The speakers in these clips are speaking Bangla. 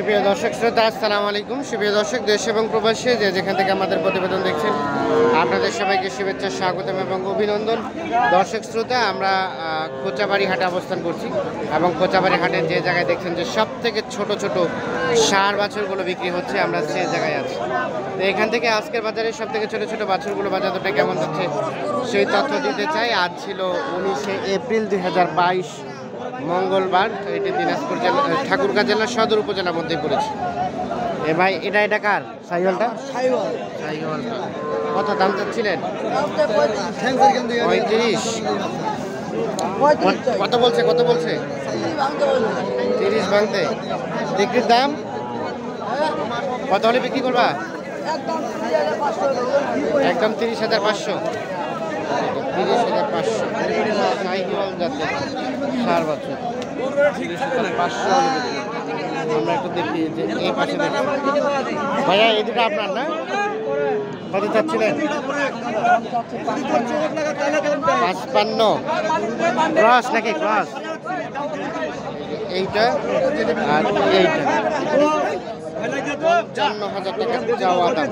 সুপ্রিয় দর্শক শ্রোতা আসসালামু আলাইকুম। সুপ্রিয় দর্শক দেশ এবং প্রবাসী যে যেখান থেকে আমাদের প্রতিবেদন দেখছেন আপনাদের সবাইকে শুভেচ্ছা, স্বাগতম এবং অভিনন্দন। দর্শক শ্রোতা, আমরা কোচাবাড়ি হাটে অবস্থান করছি এবং কোচাবাড়ি হাটের যে জায়গায় দেখছেন যে সব থেকে ছোট ছোট ষাঁড় বাছুরগুলো বিক্রি হচ্ছে, আমরা সেই জায়গায় আছি। তো এখান থেকে আজকের বাজারে সব থেকে ছোট ছোট বাছুরগুলো বাজার দরটা কেমন যাচ্ছে সেই তথ্য দিতে চাই। আজ ছিল 19শে এপ্রিল 2022 মঙ্গলবার। এটি দিনাজপুর জেলা ঠাকুরগাঁ জেলার সদর উপজেলার মধ্যে পড়েছে। এ ভাই, এটা কার সাইওয়ালটা? সাইওয়ালটা কত দাম চাচ্ছিলেন? 35। কত বলছে 30 ভাঙতে। বিক্রির দাম কত হলে বিক্রি করবা? একদম 30,500। 30,500 সাইওয়াল জাতের ষাঁড় বাছুর 30,500 হলে বিক্রি। আমরা একটু দেখি যে এই পাশে দেখি। ভাইয়া, এই দুটো আপনার না? কত চাচ্ছিলেন? 55। ক্রস নাকি? ক্রস এইটা আর এইটা 55,000 টাকা চাওয়া দাম।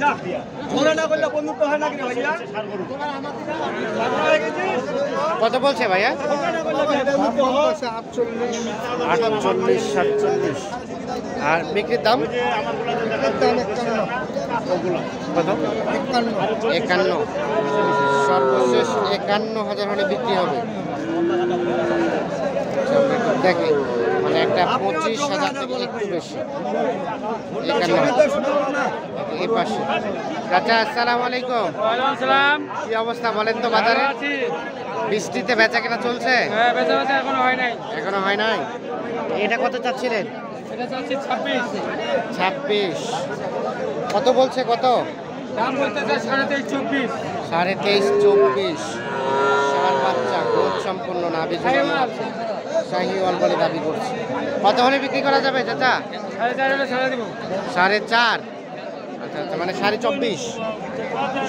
কত বলছে ভাইয়া? 48, 47। আর বিক্রির দাম কত? 51। সর্বশেষ 51,000 হলে বিক্রি হবে। দেখে মানে একটা 25,000 থেকে একটু বেশি। 51। এই পাশে চাচা, আসসালামু আলাইকুম। কি অবস্থা বলেন তো বাজারে? বৃষ্টিতে বেচা কেনা চলছে? এখনো হয় নাই। এটা কত চাচ্ছিলেন? 26। কত বলছে? কত? 23-24। ষাঁড় বাচ্চা, গ্রোথ সম্পূর্ণ, নাভি ঝুলানো আছে, শাহিওয়াল বলে দাবি করছে। কত হলে বিক্রি করা যাবে চাচা? 4.5। আচ্ছা, মানে 24.5।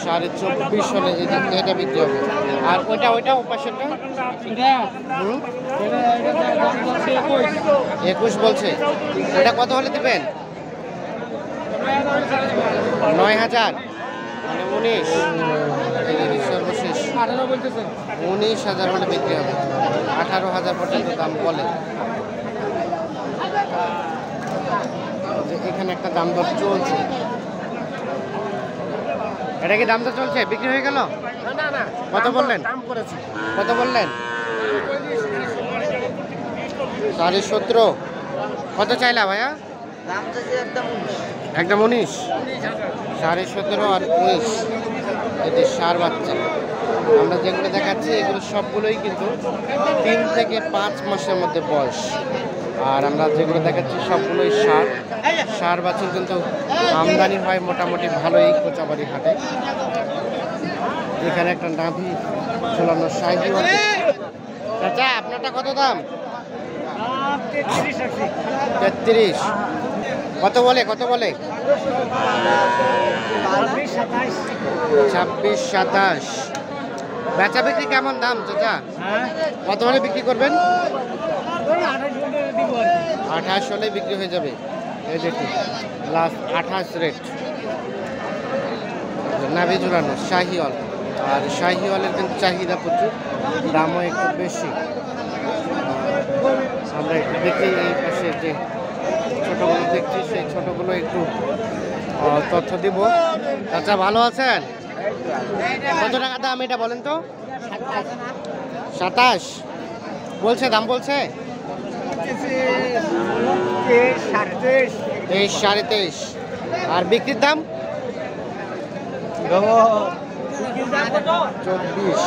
24.5 হলে এটা বিক্রি হবে। আর ওইটা উপাসেরটা 21 বলছে। ওটা কত হলে দিবেন? 9,000 মানে 19। সর্বশেষ 19,000 হলে বিক্রি হবে। 18,000 পর্যন্ত দাম বলে। এখানে একটা দাম দর চলছে। এটা কি দাম দর চলছে? বিক্রি হয়ে গেল? কত বললেন? কত বললেন? 17.5। কত চাইলা ভাইয়া? একদম 19। 17.5 আর 19। এটি ষাঁড় বাচ্চা আমরা যেগুলো দেখাচ্ছি এগুলো সবগুলোই কিন্তু 3 থেকে 5 মাসের মধ্যে বয়স। আর আমরা যেগুলো দেখাচ্ছি সবগুলোই ষাঁড় বাছুর কিন্তু আমদানি হয় মোটামুটি ভালোই কোচাবাড়ি হাটে। এখানে একটা নাভি ঝোলানো সাইওয়াল। চাচা, আপনারটা কত দাম? 33। কত বলে? 26-27। বেচা বিক্রি কেমন দাম চাচা? কত হলে বিক্রি করবেন? 28 হলে বিক্রি হয়ে যাবে। এই দেখুন, লাস্ট 28 রেট। নাভি ঝুলানো শাহিওয়াল। আর শাহিওয়ালের কিন্তু চাহিদা প্রচুর, দামও একটু বেশি। আমরা একটু দেখি এই পাশে যে ছোটগুলো দেখছি সেই ছোটগুলো একটু তথ্য দিব। চাচা, ভালো আছেন? কত টাকা দাম এটা বলেন তো? 27 বলছে, দাম বলছে 23, 23.5। আর বিক্রির দাম 24।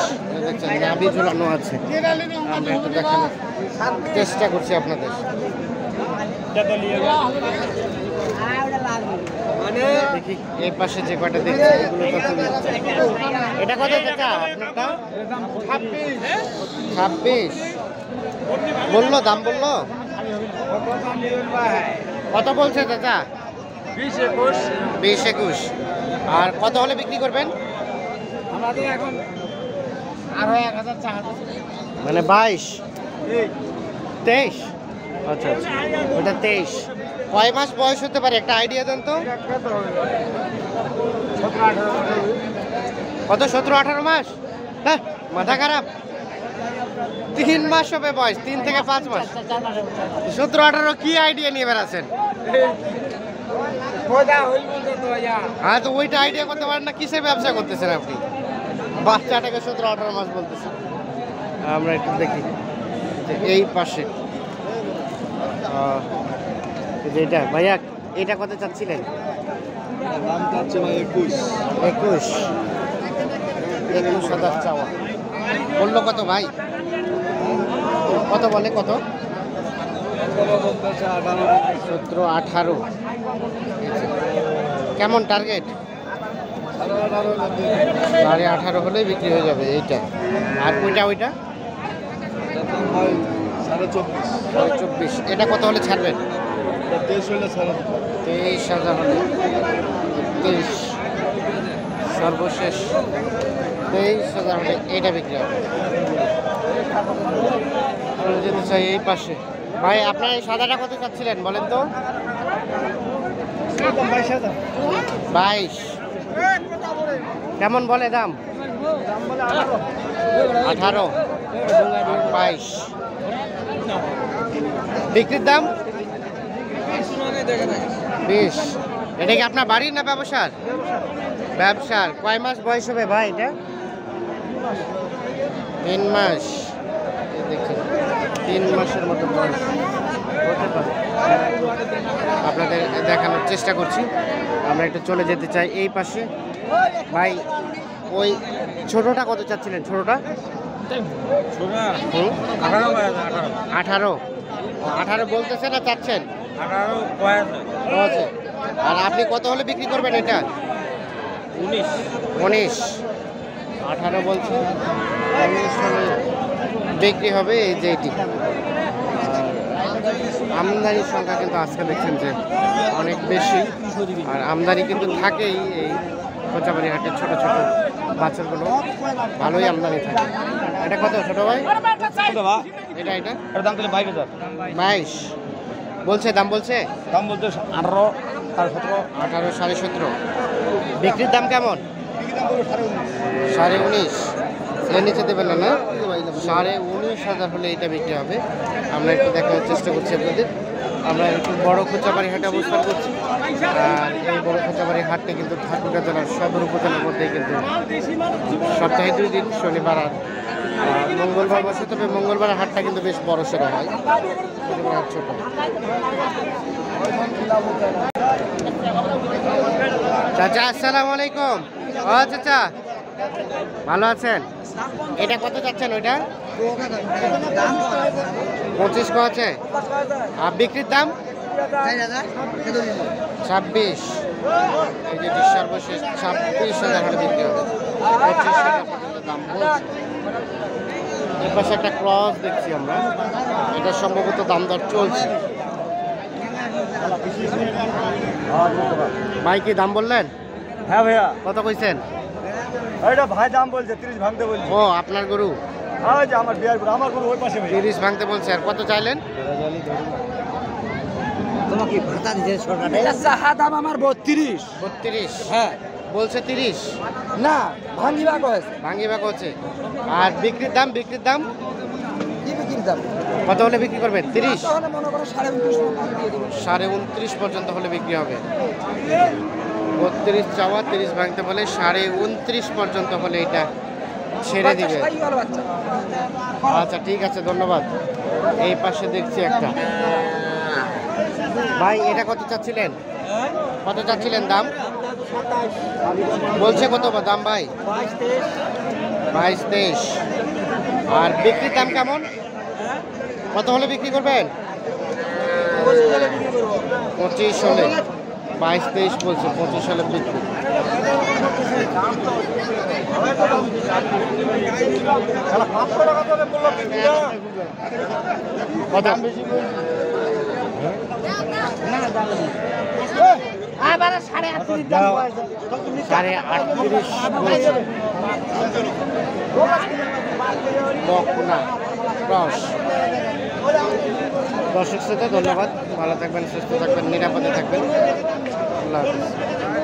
দেখছেন নাভি ঝুলানো আছে। আমরা একটু দেখানোর চেষ্টা করছি আপনাদের। দেখি এই পাশে যে কয়টা দেখছি এগুলো কত। এটা কত চাচা আপনারটা? 26 বললো, দাম বললো। কত বলছে চাচা? 20-21। আর কত হলে বিক্রি করবেন? মানে 22-23। আচ্ছা, ওটা 23। কয় মাস বয়স হতে পারে একটা আইডিয়া দেন তো? কত 17-18 মাস? হ্যাঁ মাথা খারাপ। 3 মাস হবে বয়স, 3 থেকে 5 মাস। 17-18 কি আইডিয়া নিয়ে বেড়াচ্ছেন? হ্যাঁ তো ওইটা আইডিয়া করতে পারেন না, কিসে ব্যবসা করতেছেন আপনি? বাচ্চাটাকে 17-18 মাস বলতেছেন। আমরা একটু দেখি এই পাশে এটা ভাইয়া, এটা কত চাচ্ছিলেন? 21,000 চাওয়া। বললো কত ভাই? কত বলে? কত? 17-18। কেমন টার্গেট? 18.5 হলেই বিক্রি হয়ে যাবে এইটা। আর ওইটা 24.5। এটা কত হলে ছাড়বেন? 23,000 হলে। 23 সর্বশেষ 23,000 হলে এইটা বিক্রি হবে। যেতে চাই এই পাশে। ভাই আপনার এই সাদাটা কত চাচ্ছিলেন বলেন তো? 22। কেমন বলে দাম? 18, 22। বিক্রির দাম 20। এটা কি আপনার বাড়ির না ব্যবসার? ব্যবসার। কয় মাস বয়স হবে ভাই এটা? 3 মাস। দেখুন 3 মাসের মতো বয়স হতে পারে। আপনাদের দেখানোর চেষ্টা করছি। আমরা একটু চলে যেতে চাই এই পাশে। ভাই ওই ছোটটা কত চাচ্ছিলেন? ছোটটা 18 বলতেছে না চাচ্ছেন? 18 আর আপনি কত হলে বিক্রি করবেন এটা? 19। 18 বলছে, 19 হলে বিক্রি হবে। এই যে এটি আমদানির সংখ্যা কিন্তু আজকে দেখছেন যে অনেক বেশি, আর আমদানি কিন্তু থাকেই এই কোচাবাড়ি হাটের ছোট ছোট বাছুরগুলো, ভালোই আমদানি থাকে। এটা কত ছোট ভাই? এটা দাম তাহলে 22 বলছে। দাম বলছে 18, 17। বিক্রির দাম কেমন? 19.5। এর নিচে দেবেন না? 19,500 হলে এটা বিক্রি হবে। আমরা একটু দেখার চেষ্টা করছি আপনাদের। আমরা একটু বড় কোচাবাড়ি হাটে অবস্থান করছি, আর এই বড় কোচাবাড়ি হাটটি কিন্তু ঠাকুরগাঁ জেলার সদর উপজেলার মধ্যেই কিন্তু সপ্তাহে 2 দিন, শনিবার আর মঙ্গলবার বসে। তবে মঙ্গলবার হাটটা কিন্তু বেশ বড় সড়ো হয়, শনিবার হাট ছোট। চাচা আসসালামু আলাইকুম। ও চাচা ভালো আছেন? এটা কত চাচ্ছেন? ওইটা 25 আছে। আর বিক্রির দাম 26। এই যে সর্বশেষ 26,000 হলে বিক্রি হবে। 25,000 পর্যন্ত দাম বলছে। এর পাশে একটা ক্রস দেখছি আমরা, এটা সম্ভবত দাম দর চলছে। ভাই কি দাম বললেন? হ্যাঁ ভাইয়া। কত কইছেন? এটা ভাই দাম বলছে 30 ভাঙতে বলছে। ও আপনার গরু? হ্যাঁ যে আমার বিয়ার গরু, আমার গরু ওই পাশে ভাই। 30 ভাঙতে বলছে। আর কত চাইলেন? তোমাকে ভাতা দিতে সরকার। এটা চাহা দাম আমার 32। 32? হ্যাঁ বলছে 30 না ভাঙিবা কয়েছে। ভাঙিবা করছে। আর বিক্রির দাম? বিক্রির দাম কি বিক্রির দাম? কত হলে বিক্রি করবেন? 30? তাহলে মনে করো 29.5 দিয়ে দেব। 29.5 পর্যন্ত হলে বিক্রি হবে। 32 চাওয়া, 30 ভাঙতে বলে, 29.5 পর্যন্ত হলে এটা ছেড়ে দিবে। আচ্ছা ঠিক আছে, ধন্যবাদ। এই পাশে দেখছি একটা। ভাই এটা কত চাচ্ছিলেন? কত চাচ্ছিলেন দাম? বলছে কত দাম ভাই? 22-23। আর বিক্রির দাম কেমন? কত হলে বিক্রি করবেন? 25 হলে। 22-23 বলছে, 25 হলে বিক্রি। কত? 38.5 বকনা ক্রস। দর্শক শ্রোতা ধন্যবাদ, ভালো থাকবেন, সুস্থ থাকবেন, নিরাপদে থাকবেন। আল্লাহ হাফেজ।